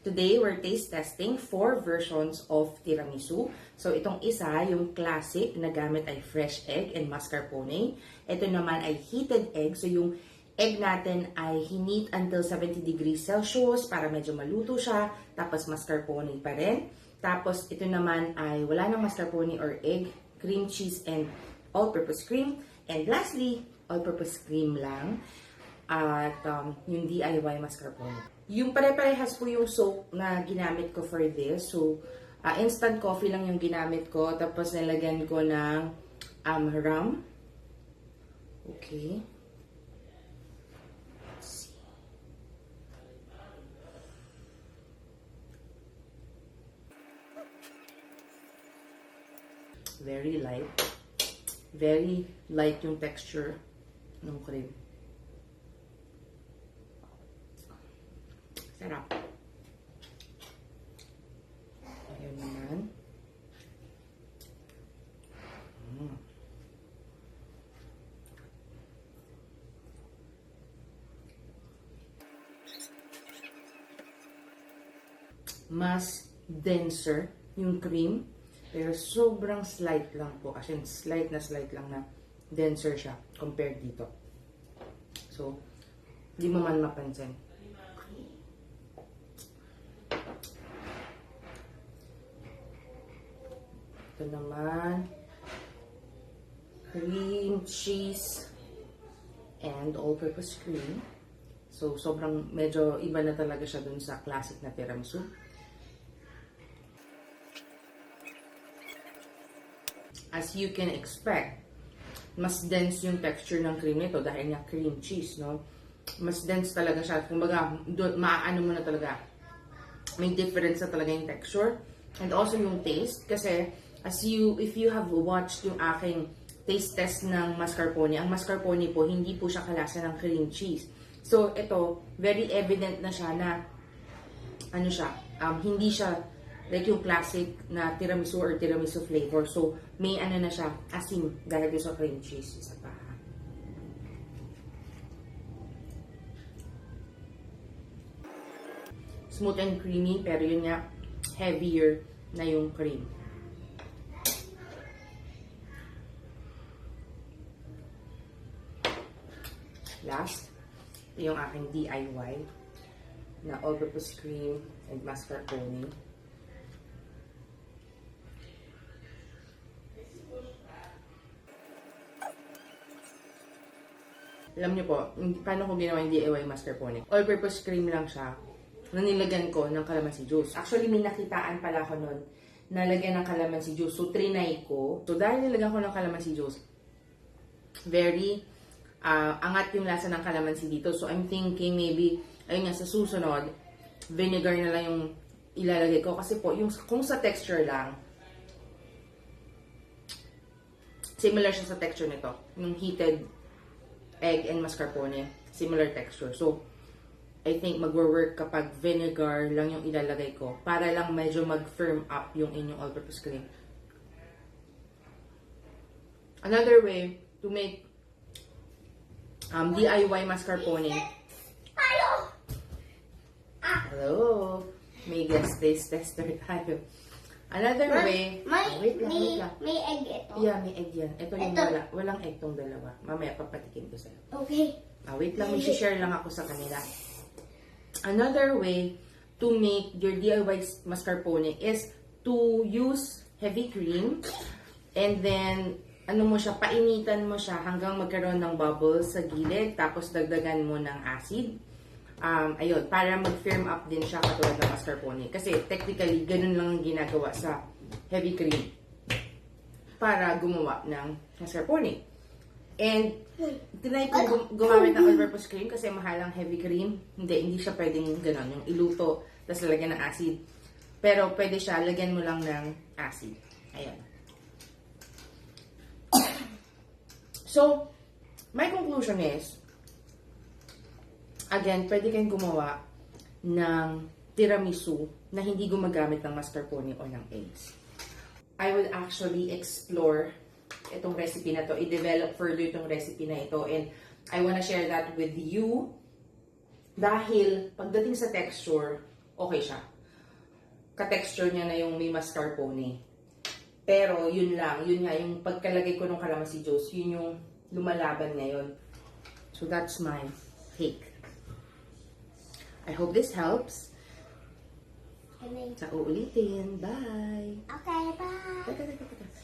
Today, we're taste testing 4 versions of tiramisu. So, itong isa, yung classic na gamit ay fresh egg and mascarpone. Ito naman ay heated egg. So, yung egg natin ay hinit until 70 degrees Celsius para medyo maluto siya. Tapos, mascarpone pa rin. Tapos, ito naman ay wala ng mascarpone or egg, cream cheese, and all-purpose cream. And lastly, all-purpose cream lang. At yung DIY mascarpone. Yung pare-parehas po yung soap na ginamit ko for this. So, instant coffee lang yung ginamit ko. Tapos, nilagyan ko ng rum. Okay. Let's see. Very light. Very light yung texture ng cream. Sarap. Ayan naman. Mas denser yung cream. Pero sobrang slight lang po. As in, slight lang na denser siya compared dito. So, di mo man mapansin. Ito naman, cream, cheese, and all-purpose cream. So, sobrang medyo iba na talaga siya dun sa classic na tiramisu. As you can expect, mas dense yung texture ng cream nito dahil nga cream cheese, no? Mas dense talaga siya. Kumbaga, maaano mo na talaga. May difference na talaga yung texture. And also yung taste. Kasi, if you have watched yung aking taste test ng mascarpone, ang mascarpone po, hindi po siya kalasa ng cream cheese. So, ito, very evident na siya na, hindi siya like yung classic na tiramisu or tiramisu flavor. So, may na siya, asim dahil sa cream cheese. Isa pa. Smooth and creamy, pero yun nga, heavier na yung cream. Last, yung aking DIY na all-purpose cream and mascarpone. Alam niyo po, paano ko ginawa yung DIY mascarpone? All-purpose cream lang siya na nilagyan ko ng calamansi juice. Actually, may nakitaan pala ako nun na lagyan ng calamansi juice. So, trinay ko. So, dahil nilagyan ko ng calamansi juice, very angat yung lasa ng calamansi dito. So, I'm thinking maybe, ayun nga, sa susunod, vinegar na lang yung ilalagay ko. Kasi po, kung sa texture lang, similar siya sa texture nito. Yung heated egg and mascarpone, similar texture. So, I think magwo-work kapag vinegar lang yung ilalagay ko para lang medyo mag-firm up yung inyong all-purpose cream. Another way to make DIY mascarpone. Hello! May guest taste tester tayo. Another way, wait lang. May egg ito. Yeah, may egg yan. Ito yung walang egg tong dalawa. Mamaya papatikin ko sa'yo. Okay. Wait lang, may share lang ako sa kanila. Another way to make your DIY mascarpone is to use heavy cream and then painitan mo siya hanggang magkaroon ng bubbles sa gilid, tapos dagdagan mo ng acid. Ayun, para mag-firm up din siya katulad ng mascarpone. Kasi technically, ganun lang ang ginagawa sa heavy cream para gumawa ng mascarpone. And, tinry ko gumamit ng all-purpose cream kasi mahal ang heavy cream. Hindi siya pwedeng ganun, yung iluto, tapos lagyan ng acid. Pero pwede siya, lagyan mo lang ng acid. Ayun. So, my conclusion is, again, pwede kayong gumawa ng tiramisu na hindi gumagamit ng mascarpone o ng eggs. I will actually explore itong recipe na to, i-develop further itong recipe na ito, and I wanna share that with you dahil pagdating sa texture, okay siya. ka-texture niya na yung may mascarpone. Pero yun lang, yun nga, yung pagkalagay ko ng calamansi juice, yun yung lumalaban ngayon. So that's my cake. I hope this helps. Sa uulitin. Bye! Okay, bye! Teka.